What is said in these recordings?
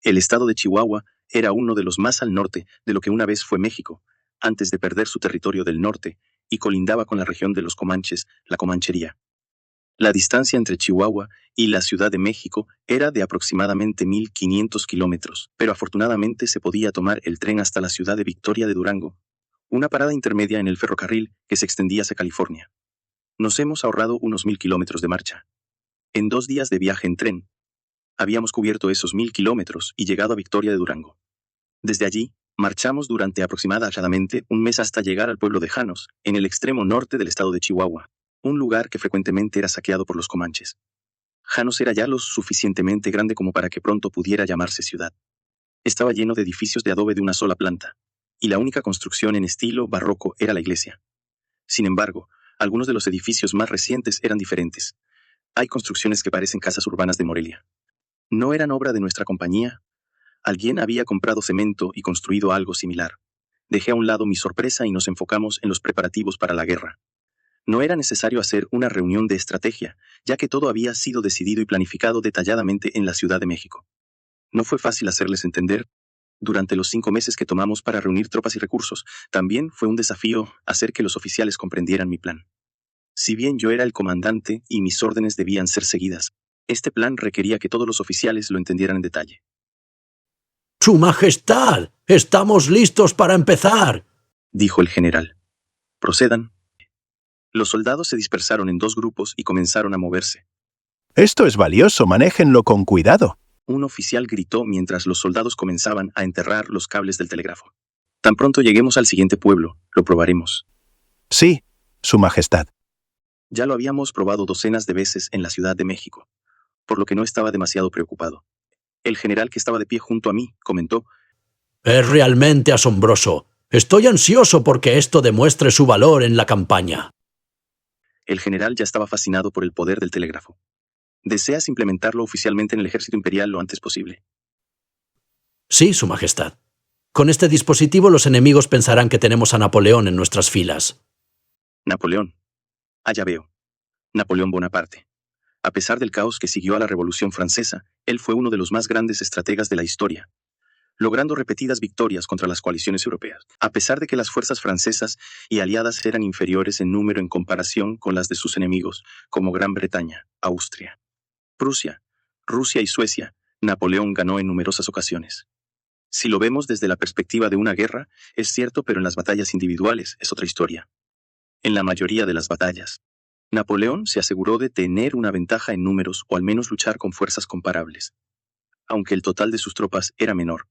El estado de Chihuahua era uno de los más al norte de lo que una vez fue México, antes de perder su territorio del norte, y colindaba con la región de los Comanches, la Comanchería. La distancia entre Chihuahua y la Ciudad de México era de aproximadamente 1,500 kilómetros, pero afortunadamente se podía tomar el tren hasta la ciudad de Victoria de Durango, una parada intermedia en el ferrocarril que se extendía hacia California. Nos hemos ahorrado unos 1,000 kilómetros de marcha. En 2 días de viaje en tren, habíamos cubierto esos 1,000 kilómetros y llegado a Victoria de Durango. Desde allí, marchamos durante aproximadamente un mes hasta llegar al pueblo de Janos, en el extremo norte del estado de Chihuahua, un lugar que frecuentemente era saqueado por los comanches. Janos era ya lo suficientemente grande como para que pronto pudiera llamarse ciudad. Estaba lleno de edificios de adobe de una sola planta, y la única construcción en estilo barroco era la iglesia. Sin embargo, algunos de los edificios más recientes eran diferentes. Hay construcciones que parecen casas urbanas de Morelia. No eran obra de nuestra compañía. Alguien había comprado cemento y construido algo similar. Dejé a un lado mi sorpresa y nos enfocamos en los preparativos para la guerra. No era necesario hacer una reunión de estrategia, ya que todo había sido decidido y planificado detalladamente en la Ciudad de México. No fue fácil hacerles entender. Durante los 5 meses que tomamos para reunir tropas y recursos, también fue un desafío hacer que los oficiales comprendieran mi plan. Si bien yo era el comandante y mis órdenes debían ser seguidas, este plan requería que todos los oficiales lo entendieran en detalle. ¡Su Majestad! ¡Estamos listos para empezar!, dijo el general. Procedan. Los soldados se dispersaron en 2 grupos y comenzaron a moverse. Esto es valioso, manéjenlo con cuidado. Un oficial gritó mientras los soldados comenzaban a enterrar los cables del telégrafo. Tan pronto lleguemos al siguiente pueblo, lo probaremos. Sí, Su Majestad. Ya lo habíamos probado docenas de veces en la Ciudad de México, por lo que no estaba demasiado preocupado. El general que estaba de pie junto a mí comentó: «Es realmente asombroso. Estoy ansioso porque esto demuestre su valor en la campaña». El general ya estaba fascinado por el poder del telégrafo. ¿Deseas implementarlo oficialmente en el ejército imperial lo antes posible? Sí, Su Majestad. Con este dispositivo los enemigos pensarán que tenemos a Napoleón en nuestras filas. Napoleón. Ya veo. Napoleón Bonaparte. A pesar del caos que siguió a la Revolución Francesa, él fue uno de los más grandes estrategas de la historia, logrando repetidas victorias contra las coaliciones europeas. A pesar de que las fuerzas francesas y aliadas eran inferiores en número en comparación con las de sus enemigos, como Gran Bretaña, Austria, Prusia, Rusia y Suecia, Napoleón ganó en numerosas ocasiones. Si lo vemos desde la perspectiva de una guerra, es cierto, pero en las batallas individuales es otra historia. En la mayoría de las batallas, Napoleón se aseguró de tener una ventaja en números o al menos luchar con fuerzas comparables. Aunque el total de sus tropas era menor,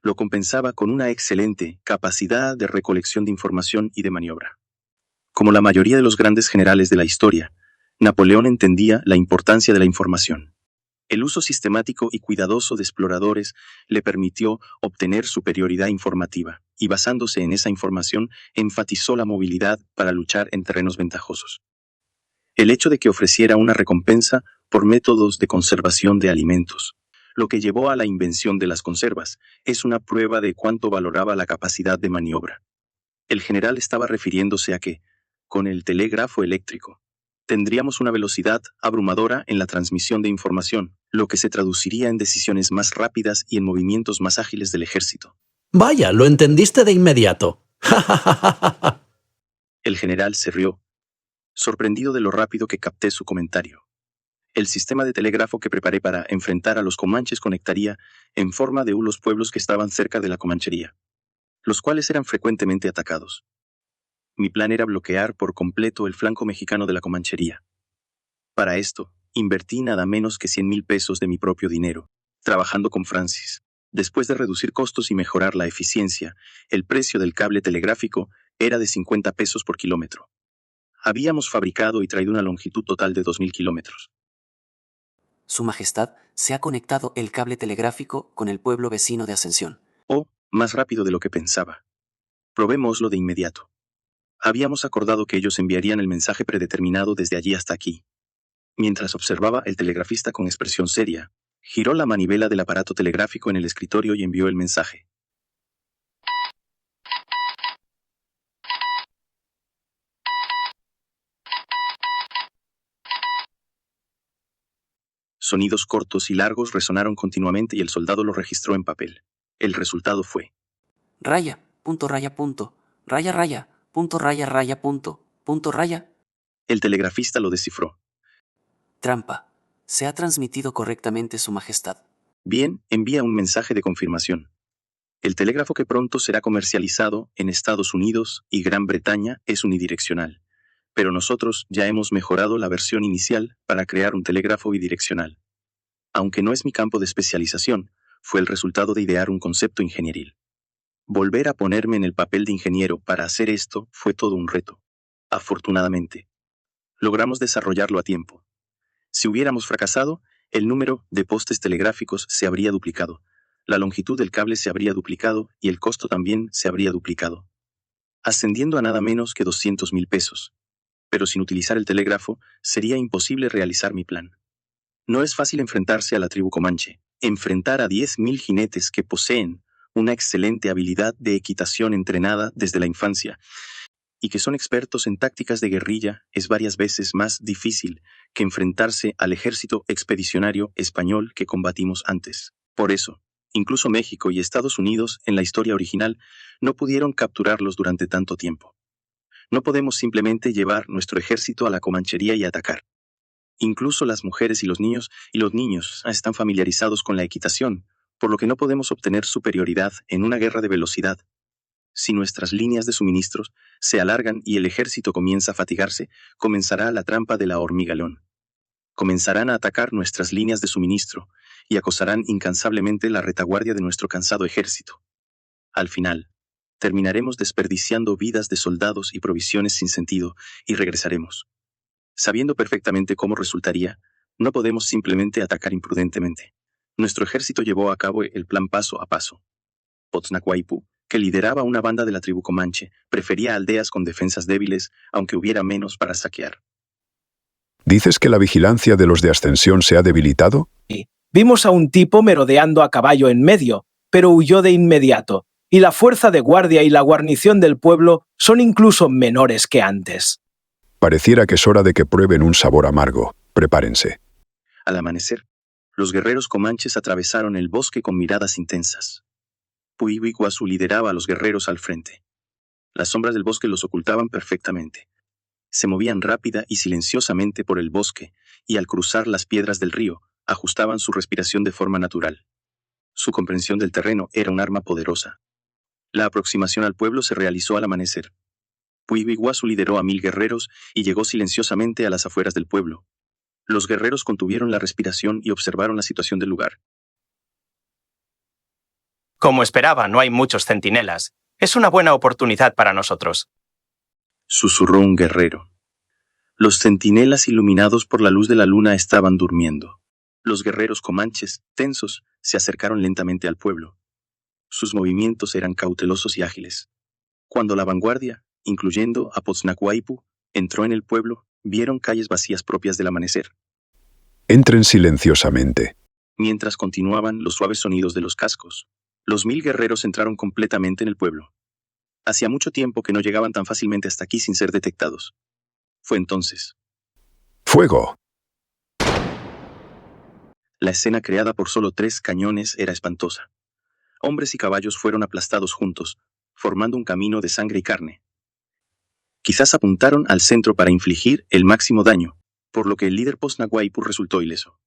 lo compensaba con una excelente capacidad de recolección de información y de maniobra. Como la mayoría de los grandes generales de la historia, Napoleón entendía la importancia de la información. El uso sistemático y cuidadoso de exploradores le permitió obtener superioridad informativa, y basándose en esa información, enfatizó la movilidad para luchar en terrenos ventajosos. El hecho de que ofreciera una recompensa por métodos de conservación de alimentos, lo que llevó a la invención de las conservas, es una prueba de cuánto valoraba la capacidad de maniobra. El general estaba refiriéndose a que, con el telégrafo eléctrico, tendríamos una velocidad abrumadora en la transmisión de información, lo que se traduciría en decisiones más rápidas y en movimientos más ágiles del ejército. Vaya, lo entendiste de inmediato. El general se rió, sorprendido de lo rápido que capté su comentario. El sistema de telégrafo que preparé para enfrentar a los comanches conectaría en forma de los pueblos que estaban cerca de la Comanchería, los cuales eran frecuentemente atacados. Mi plan era bloquear por completo el flanco mexicano de la Comanchería. Para esto, invertí nada menos que 100,000 pesos de mi propio dinero, trabajando con Francis. Después de reducir costos y mejorar la eficiencia, el precio del cable telegráfico era de 50 pesos por kilómetro. Habíamos fabricado y traído una longitud total de 2,000 kilómetros. Su Majestad, se ha conectado el cable telegráfico con el pueblo vecino de Ascensión. Oh, más rápido de lo que pensaba. Probémoslo de inmediato. Habíamos acordado que ellos enviarían el mensaje predeterminado desde allí hasta aquí. Mientras observaba, el telegrafista con expresión seria giró la manivela del aparato telegráfico en el escritorio y envió el mensaje. Sonidos cortos y largos resonaron continuamente y el soldado lo registró en papel. El resultado fue: Raya, punto, raya, punto. Raya, raya, punto, raya, punto, raya. El telegrafista lo descifró. Trampa. Se ha transmitido correctamente, Su Majestad. Bien, envía un mensaje de confirmación. El telégrafo que pronto será comercializado en Estados Unidos y Gran Bretaña es unidireccional, pero nosotros ya hemos mejorado la versión inicial para crear un telégrafo bidireccional. Aunque no es mi campo de especialización, fue el resultado de idear un concepto ingenieril. Volver a ponerme en el papel de ingeniero para hacer esto fue todo un reto. Afortunadamente, logramos desarrollarlo a tiempo. Si hubiéramos fracasado, el número de postes telegráficos se habría duplicado, la longitud del cable se habría duplicado y el costo también se habría duplicado, ascendiendo a nada menos que 200,000 pesos. Pero sin utilizar el telégrafo, sería imposible realizar mi plan. No es fácil enfrentarse a la tribu comanche, enfrentar a 10,000 jinetes que poseen una excelente habilidad de equitación entrenada desde la infancia y que son expertos en tácticas de guerrilla es varias veces más difícil que enfrentarse al ejército expedicionario español que combatimos antes. Por eso, incluso México y Estados Unidos en la historia original no pudieron capturarlos durante tanto tiempo. No podemos simplemente llevar nuestro ejército a la comanchería y atacar. Incluso las mujeres y los niños están familiarizados con la equitación, por lo que no podemos obtener superioridad en una guerra de velocidad. Si nuestras líneas de suministros se alargan y el ejército comienza a fatigarse, comenzará la trampa de la hormiga león. Comenzarán a atacar nuestras líneas de suministro y acosarán incansablemente la retaguardia de nuestro cansado ejército. Al final, terminaremos desperdiciando vidas de soldados y provisiones sin sentido y regresaremos. Sabiendo perfectamente cómo resultaría, no podemos simplemente atacar imprudentemente. Nuestro ejército llevó a cabo el plan paso a paso. Potsnacuaipu, que lideraba una banda de la tribu comanche, prefería aldeas con defensas débiles, aunque hubiera menos para saquear. ¿Dices que la vigilancia de los de Ascensión se ha debilitado? Vimos a un tipo merodeando a caballo en medio, pero huyó de inmediato, y la fuerza de guardia y la guarnición del pueblo son incluso menores que antes. Pareciera que es hora de que prueben un sabor amargo. Prepárense. Al amanecer, los guerreros comanches atravesaron el bosque con miradas intensas. Puihuicuazú lideraba a los guerreros al frente. Las sombras del bosque los ocultaban perfectamente. Se movían rápida y silenciosamente por el bosque, y al cruzar las piedras del río, ajustaban su respiración de forma natural. Su comprensión del terreno era un arma poderosa. La aproximación al pueblo se realizó al amanecer. Puihuicuazú lideró a 1,000 guerreros y llegó silenciosamente a las afueras del pueblo. Los guerreros contuvieron la respiración y observaron la situación del lugar. Como esperaba, no hay muchos centinelas. Es una buena oportunidad para nosotros. Susurró un guerrero. Los centinelas iluminados por la luz de la luna estaban durmiendo. Los guerreros comanches, tensos, se acercaron lentamente al pueblo. Sus movimientos eran cautelosos y ágiles. Cuando la vanguardia, incluyendo a Potsnacuaipu, entró en el pueblo, vieron calles vacías propias del amanecer. Entren silenciosamente. Mientras continuaban los suaves sonidos de los cascos, los 1,000 guerreros entraron completamente en el pueblo. Hacía mucho tiempo que no llegaban tan fácilmente hasta aquí sin ser detectados. Fue entonces. ¡Fuego! La escena creada por solo 3 cañones era espantosa. Hombres y caballos fueron aplastados juntos, formando un camino de sangre y carne. Quizás apuntaron al centro para infligir el máximo daño, por lo que el líder Potsnacuaipu resultó ileso.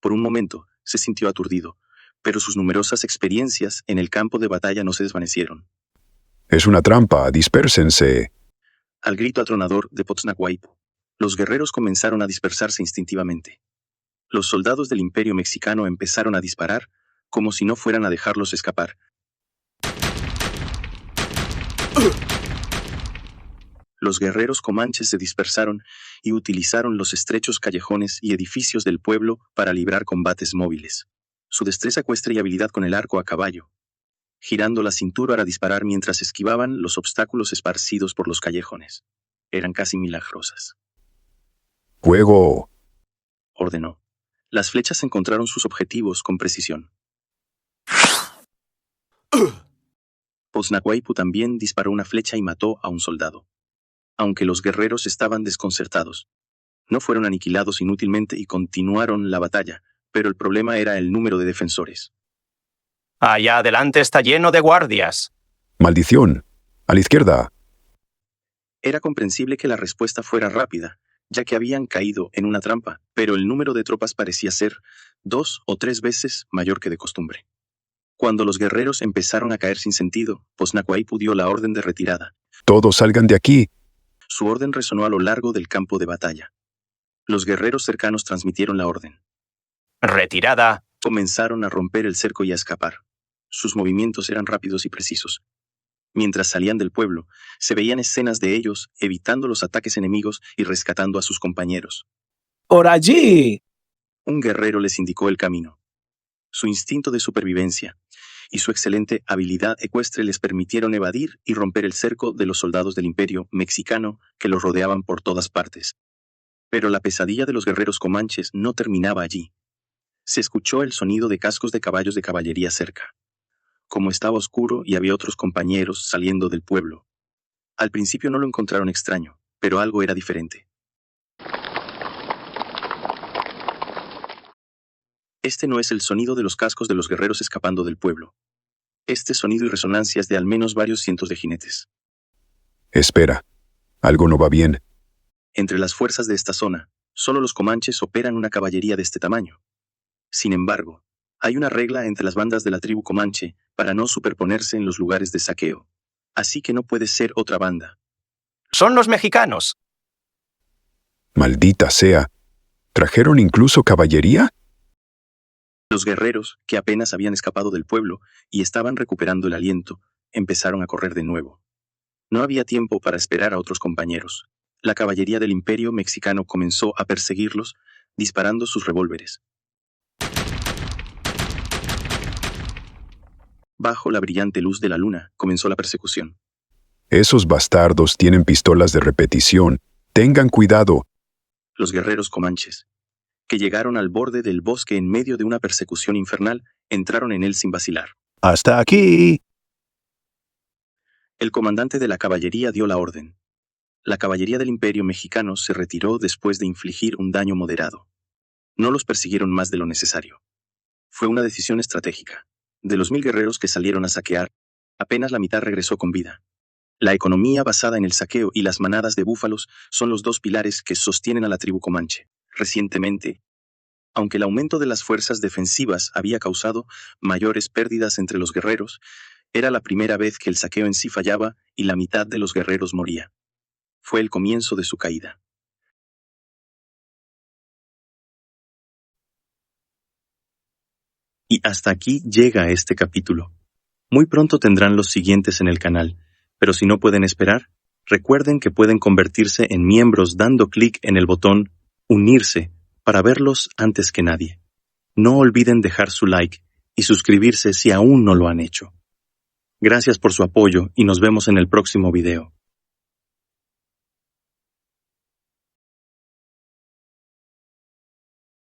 Por un momento, se sintió aturdido, pero sus numerosas experiencias en el campo de batalla no se desvanecieron. Es una trampa, dispérsense. Al grito atronador de Potsnacuaipu, los guerreros comenzaron a dispersarse instintivamente. Los soldados del Imperio Mexicano empezaron a disparar, como si no fueran a dejarlos escapar. Los guerreros comanches se dispersaron y utilizaron los estrechos callejones y edificios del pueblo para librar combates móviles. Su destreza ecuestre y habilidad con el arco a caballo, girando la cintura para disparar mientras esquivaban los obstáculos esparcidos por los callejones, eran casi milagrosas. ¡Fuego! Ordenó. Las flechas encontraron sus objetivos con precisión. Potsnacuaipu también disparó una flecha y mató a un soldado. Aunque los guerreros estaban desconcertados, no fueron aniquilados inútilmente y continuaron la batalla, pero el problema era el número de defensores. Allá adelante está lleno de guardias. Maldición. A la izquierda. Era comprensible que la respuesta fuera rápida, ya que habían caído en una trampa, pero el número de tropas parecía ser 2 o 3 veces mayor que de costumbre. Cuando los guerreros empezaron a caer sin sentido, Posnaquaipu dio la orden de retirada. Todos salgan de aquí. Su orden resonó a lo largo del campo de batalla. Los guerreros cercanos transmitieron la orden. Retirada. Comenzaron a romper el cerco y a escapar. Sus movimientos eran rápidos y precisos. Mientras salían del pueblo, se veían escenas de ellos evitando los ataques enemigos y rescatando a sus compañeros. ¡Por allí! Un guerrero les indicó el camino. Su instinto de supervivencia y su excelente habilidad ecuestre les permitieron evadir y romper el cerco de los soldados del Imperio mexicano que los rodeaban por todas partes. Pero la pesadilla de los guerreros comanches no terminaba allí. Se escuchó el sonido de cascos de caballos de caballería cerca. Como estaba oscuro y había otros compañeros saliendo del pueblo. Al principio no lo encontraron extraño, pero algo era diferente. Este no es el sonido de los cascos de los guerreros escapando del pueblo. Este sonido y resonancia es de al menos varios cientos de jinetes. Espera. Algo no va bien. Entre las fuerzas de esta zona, solo los comanches operan una caballería de este tamaño. Sin embargo, hay una regla entre las bandas de la tribu comanche para no superponerse en los lugares de saqueo. Así que no puede ser otra banda. Son los mexicanos. Maldita sea. ¿Trajeron incluso caballería? Los guerreros, que apenas habían escapado del pueblo y estaban recuperando el aliento, empezaron a correr de nuevo. No había tiempo para esperar a otros compañeros. La caballería del Imperio mexicano comenzó a perseguirlos, disparando sus revólveres. Bajo la brillante luz de la luna, comenzó la persecución. Esos bastardos tienen pistolas de repetición. Tengan cuidado. Los guerreros comanches, que llegaron al borde del bosque en medio de una persecución infernal, entraron en él sin vacilar. ¡Hasta aquí! El comandante de la caballería dio la orden. La caballería del Imperio mexicano se retiró después de infligir un daño moderado. No los persiguieron más de lo necesario. Fue una decisión estratégica. De los 1000 guerreros que salieron a saquear, apenas la mitad regresó con vida. La economía basada en el saqueo y las manadas de búfalos son los 2 pilares que sostienen a la tribu comanche. Recientemente, aunque el aumento de las fuerzas defensivas había causado mayores pérdidas entre los guerreros, era la primera vez que el saqueo en sí fallaba y la mitad de los guerreros moría. Fue el comienzo de su caída. Y hasta aquí llega este capítulo. Muy pronto tendrán los siguientes en el canal, pero si no pueden esperar, recuerden que pueden convertirse en miembros dando clic en el botón Unirse para verlos antes que nadie. No olviden dejar su like y suscribirse si aún no lo han hecho. Gracias por su apoyo y nos vemos en el próximo video.